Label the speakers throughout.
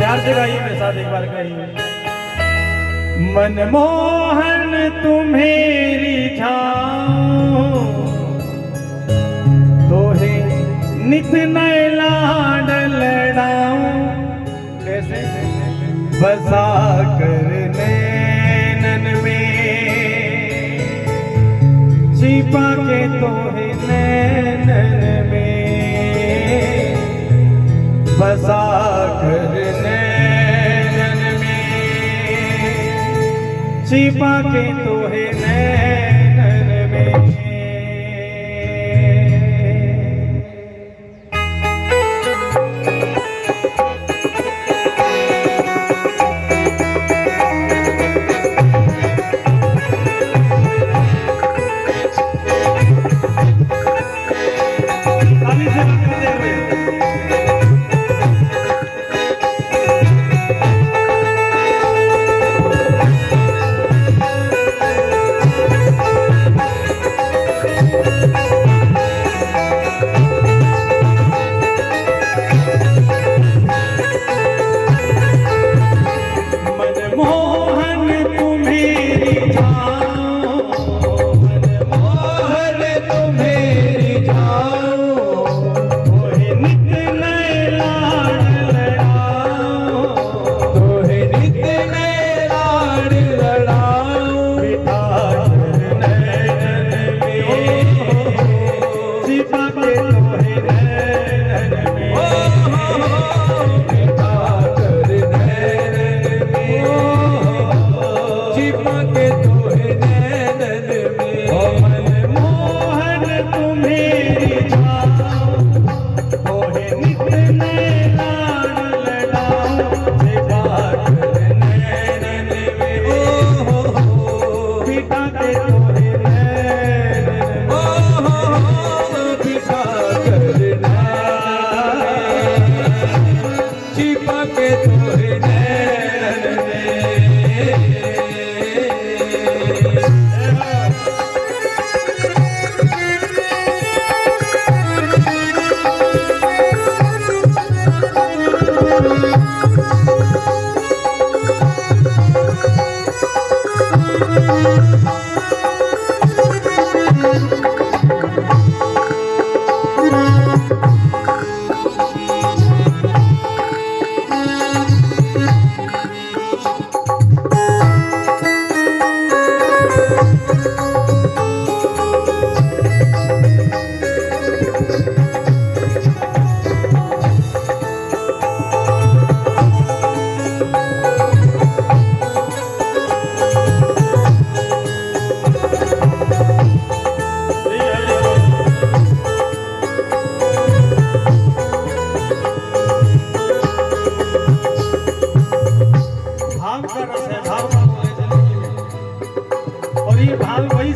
Speaker 1: प्यार से गाइए मेरे साथ एक बार गाइए। मनमोहन तुम्हेरी छाओ तो है नित नए लाड लड़ाऊं। कैसे बसा कर नैनन में छिपा के तो है नैनन में बसा कर नैनन में छिपा के तो है नैनन में।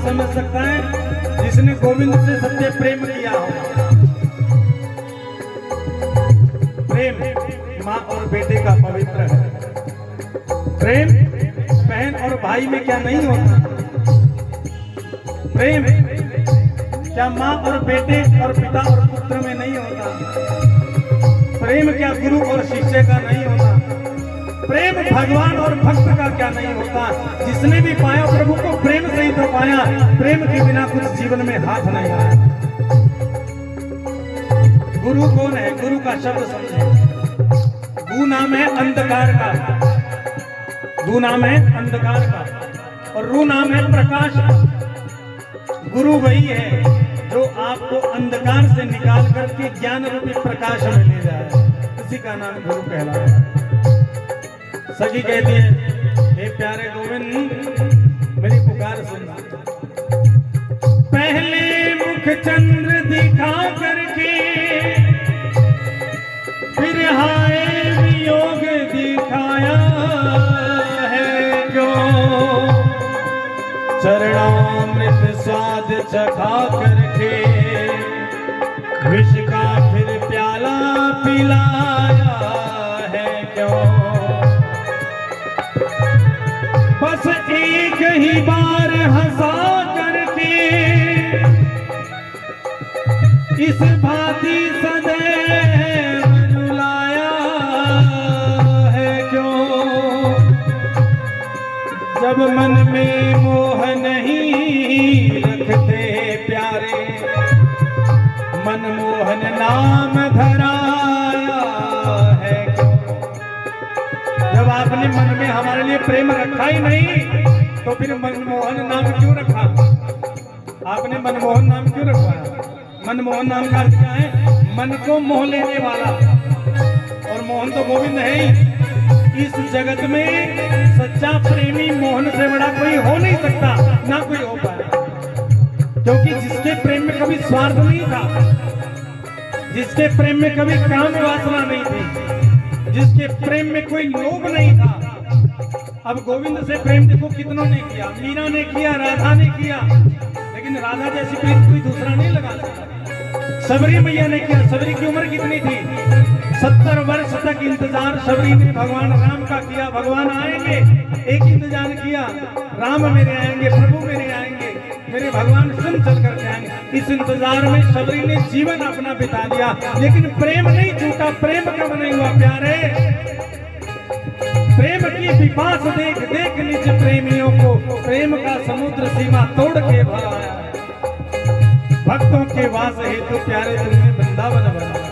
Speaker 1: समझ सकता है जिसने गोविंद से सत्य प्रेम किया हो। प्रेम माँ और बेटे का पवित्र है। प्रेम बहन और भाई में क्या नहीं होता? प्रेम क्या माँ और बेटे और पिता और पुत्र में नहीं होता? प्रेम क्या गुरु और शिष्य का नहीं होता? प्रेम भगवान और भक्त का क्या नहीं होता? जिसने भी पाया प्रभु को प्रेम से ही तो पाया। प्रेम के बिना कुछ जीवन में हाथ नहीं आया। गुरु कौन है? गुरु का शब्द समझे। गु नाम है अंधकार का, गु नाम है अंधकार का और रू नाम है प्रकाश का। गुरु वही है जो आपको अंधकार से निकाल करके ज्ञान रूपी प्रकाश में ले जाए। इसी का नाम गुरु कहलाता है। सखी कहती है, हे प्यारे गोविंद मेरी पुकार सुनना। पहले मुख चंद्र दिखा करके फिर हाय वियोग दिखाया है क्यों? चरणामृत स्वाद चखा करके विष का फिर प्याला पिलाया है क्यों? बस एक ही बार हंसा करके इस भांति सदैव रुलाया है जब मन में मोह नहीं रखते प्यारे, मनमोहन नाम धराया है। जब आपने मन में हमारे लिए प्रेम रखा ही नहीं तो फिर मनमोहन नाम क्यों रखा? आपने मनमोहन नाम क्यों रखवाया? मनमोहन नाम का अर्थ क्या है? मन को मोह लेने वाला। और मोहन तो गोविंद है ही। इस जगत में सच्चा प्रेमी मोहन से बड़ा कोई हो नहीं सकता, ना कोई हो पाए। क्योंकि जिसके प्रेम में कभी स्वार्थ नहीं था, जिसके प्रेम में कभी काम वासना नहीं थी, जिसके प्रेम में कोई लोभ नहीं था। अब गोविंद से प्रेम देखो कितनों ने किया, मीरा ने किया, राधा ने किया, लेकिन राधा जैसी प्रीत कोई दूसरा नहीं लगा सकता। सबरी मैया ने किया। सबरी की उम्र कितनी थी? 70 वर्ष तक इंतजार सबरी ने भगवान राम का किया। भगवान आएंगे, एक इंतजार किया, राम मेरे आएंगे, प्रभु मेरे आएंगे, मेरे भगवान स्वयं चल करके आएंगे। इस इंतजार में सबरी ने जीवन अपना बिता दिया, लेकिन प्रेम नहीं छूटा। प्रेम कब नहीं हुआ प्यारे? प्रेम की पिपास देख देख निज प्रेमियों को, प्रेम का समुद्र सीमा तोड़ के भरा है। भक्तों के वास हेतु प्यारे तुमने वृंदावन बनाया।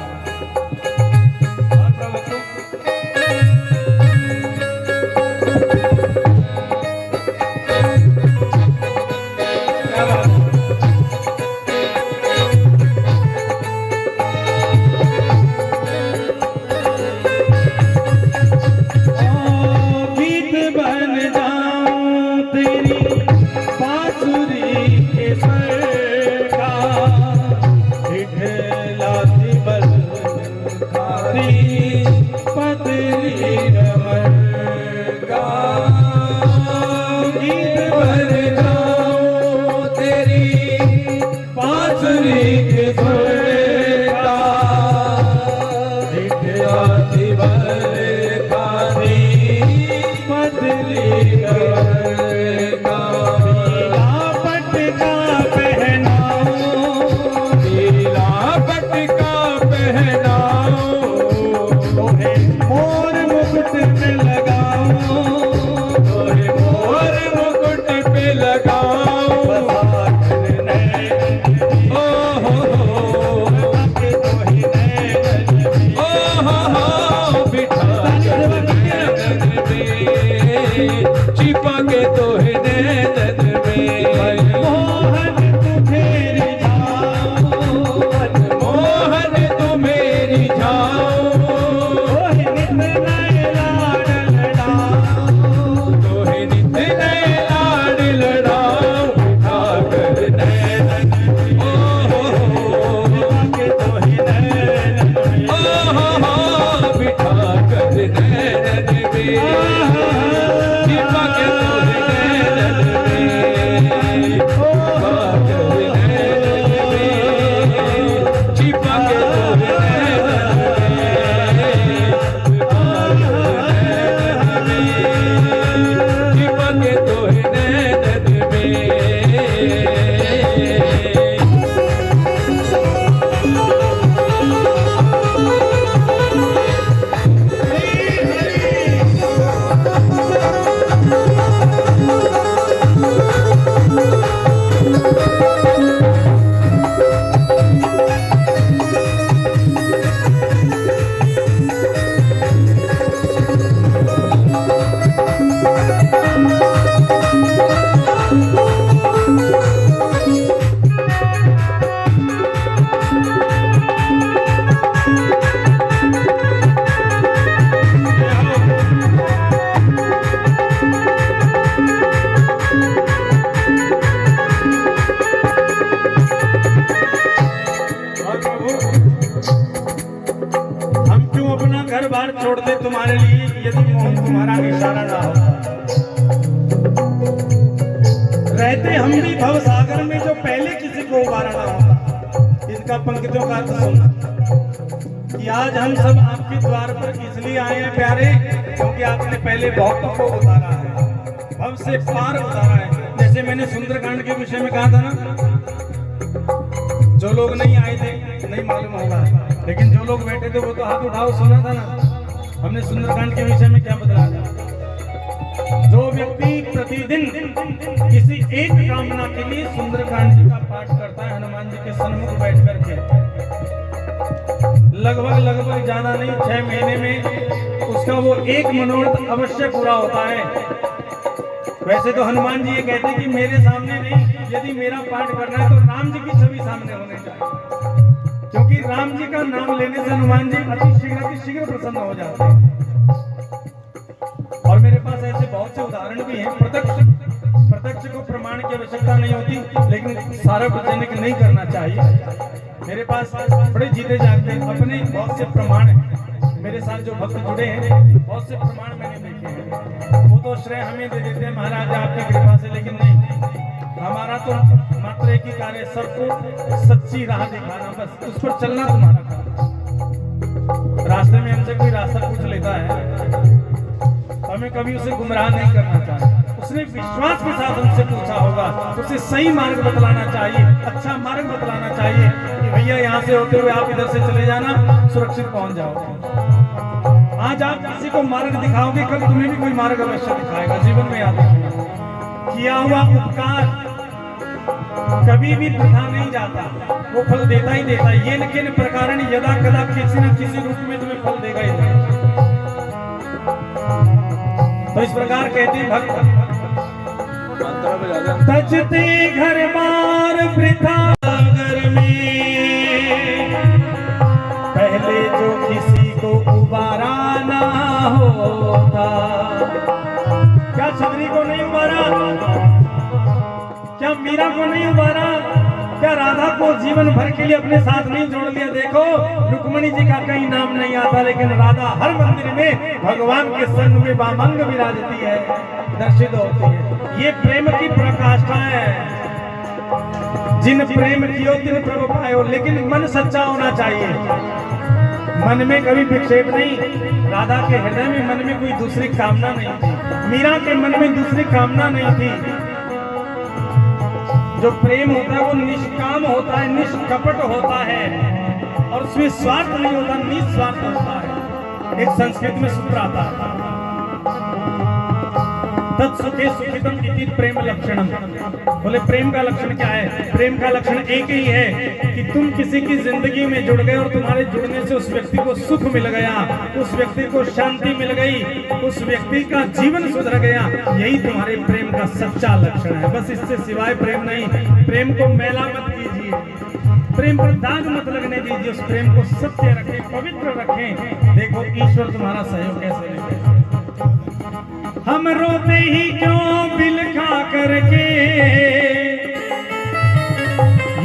Speaker 2: छोड़ते तुम्हारे लिए यदि मोहन तुम्हारा इशारा ना होता। रहते हम भी भव सागर में जो पहले किसी को उबारा ना होता। इसका पंक्तियों का अर्थ सुनना कि आज हम सब आपके द्वार पर इसलिए आए हैं प्यारे, क्योंकि आपने पहले बहुतों को उतारा है, भव से पार उतारा है। जैसे मैंने सुंदरकांड के विषय में कहा था ना, जो लोग नहीं आए थे नहीं मालूम होगा, लेकिन जो लोग बैठे थे वो तो हाथ उठाओ, सुना था ना हमने सुंदरकांड के विषय में क्या बताया था।
Speaker 1: जो व्यक्ति प्रतिदिन किसी एक कामना के लिए सुंदरकांड जी का पाठ करता है हनुमान जी के सन्मुख बैठ करके, लगभग ज्यादा नहीं 6 महीने में उसका वो एक मनोरथ अवश्य पूरा होता है। वैसे तो हनुमान जी ये कहते हैं कि मेरे सामने नहीं, यदि मेरा पाठ करना है तो राम जी की छवि सामने होने चाहिए, क्योंकि राम जी का नाम लेने से हनुमान जी अति शीघ्र प्रसन्न हो जाते हैं। और मेरे पास ऐसे बहुत से उदाहरण भी हैं। प्रत्यक्ष को प्रमाण की आवश्यकता नहीं होती, लेकिन सार्वजनिक नहीं करना चाहिए। मेरे पास बड़े जीते जागते अपने बहुत से प्रमाण हैं। मेरे साथ जो भक्त जुड़े हैं बहुत से प्रमाण मैंने देखे हैं। वो तो श्रेय हमें दे देते हैं महाराज आपकी कृपा से, लेकिन नहीं, हमारा तो मात्र एक ही कार्य, सबको सच्ची राह दिखाना, बस उस पर चलना तुम्हारा काम। रास्ते में हमसे कोई रास्ता पूछ लेता है, हमें कभी उसे गुमराह नहीं करना चाहिए। उसने विश्वास के साथ हमसे पूछा होगा, उसे सही मार्ग बतलाना चाहिए, अच्छा मार्ग बतलाना चाहिए कि भैया यहाँ से होते हुए आप इधर से चले जाना, सुरक्षित पहुंच जाओगे। आज आप किसी को मार्ग दिखाओगे, कल तुम्हें भी कोई मार्ग अवश्य दिखाएगा। जीवन में याद रखना, किया हुआ उपकार कभी भी वृथा नहीं जाता, वो फल देता ही देता है। ये न किन प्रकार यदा कदा किसी न किसी रूप में तुम्हें फल देगा ही देगा। तो इस प्रकार कहते हैं भक्त, तजते घर बार वृथा घर में, पहले जो किसी को उबारा ना होता। क्या छतरी को नहीं उबारा? क्या मीरा को नहीं उबारा? क्या राधा को जीवन भर के लिए अपने साथ नहीं जोड़ लिया? देखो रुक्मणी जी का कहीं नाम नहीं आता, लेकिन राधा हर मंदिर में भगवान के संग में बामंग विराजती है, दर्शित होती है। ये प्रेम की प्रकाष्ठा है। जिन प्रेम कियो तिन प्रभु पायो, लेकिन मन सच्चा होना चाहिए। मन में कभी विक्षेप नहीं। राधा के हृदय में मन में कोई दूसरी कामना नहीं थी, मीरा के मन में दूसरी कामना नहीं थी। जो प्रेम होता है वो निष्काम होता है, निष्कपट होता है, और उसमें स्वार्थ नहीं होता, निस्वार्थ होता है। एक संस्कृत में सूत्र आता है, तत्सुखे सुखितम इति प्रेम लक्षणम। बोले प्रेम का लक्षण क्या है? प्रेम का लक्षण एक ही है कि तुम किसी की जिंदगी में जुड़ गए और तुम्हारे जुड़ने से उस व्यक्ति को सुख मिल गया, उस व्यक्ति को शांति मिल गई, उस व्यक्ति का जीवन सुधर गया। यही तुम्हारे प्रेम का सच्चा लक्षण है। बस इससे सिवाय प्रेम नहीं। प्रेम को मैला मत कीजिए, प्रेम पर दाग मत लगने दीजिए, उस प्रेम को सत्य रखें, पवित्र रखें। देखो ईश्वर तुम्हारा सहयोग कैसे लेंगे। हम रोते ही क्यों बिलखा करके,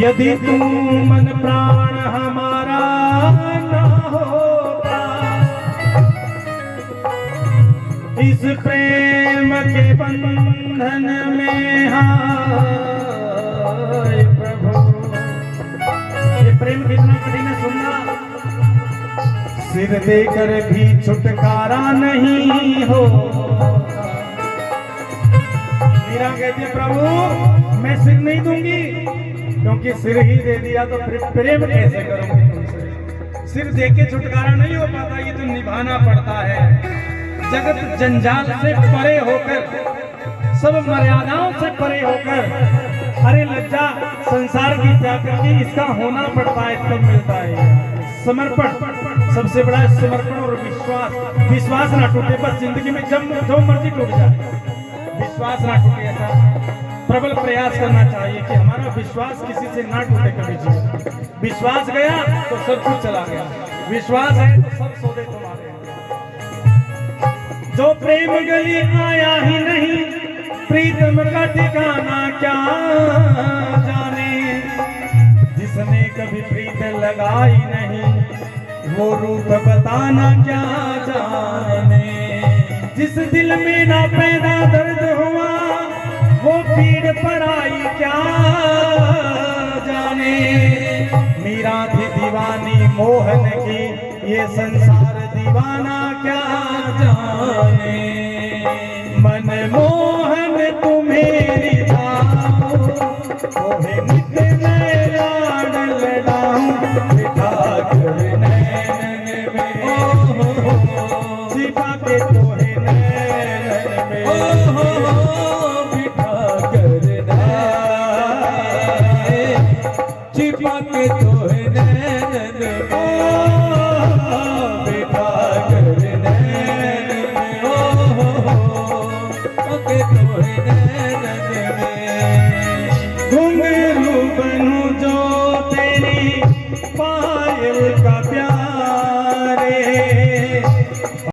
Speaker 1: यदि तू मन प्राण हमारा न होता। इस प्रेम के बंधन में हाय प्रभु। ये प्रेम कितना कठिन है सुनना। सिर देकर भी छुटकारा नहीं हो। मीरा कहती है प्रभु मैं सिर नहीं दूंगी, क्योंकि सिर ही दे दिया तो फिर प्रेम कैसे करूंगी तुमसे। सिर देके छुटकारा नहीं हो पाता, ये तो निभाना पड़ता है। जगत जंजाल से परे होकर, सब मर्यादाओं से परे होकर, अरे लज्जा संसार की त्याग करके इसका होना पड़ता है, तब मिलता है समर्पण। सबसे बड़ा है समर्पण और विश्वास। विश्वास ना टूटे, बस जिंदगी में जब जो मर्जी टूट जाए, विश्वास ना टूटे। ऐसा प्रबल प्रयास करना चाहिए कि हमारा विश्वास किसी से ना टूटे कभी जीवन। विश्वास गया तो सब कुछ चला गया, विश्वास है तो सब सौदे तुम्हारे। जो प्रेम गली आया ही नहीं, प्रीतम का ठिकाना क्या जाने। जिसने कभी प्रीत लगाई नहीं, वो रूप बताना क्या जाने। जिस दिल में ना पैदा दर्द हुआ, वो पीड़ पर आई क्या जाने। मीरा थी दीवानी मोहन की, ये संसार दीवाना क्या जाने। मन मोहन तुम्हें रिझाओ, मोहे नित मैं लाड लड़ाऊं, बिठा कर नैनन में, छिपा के तोहे नैनन में।
Speaker 3: बातें तो है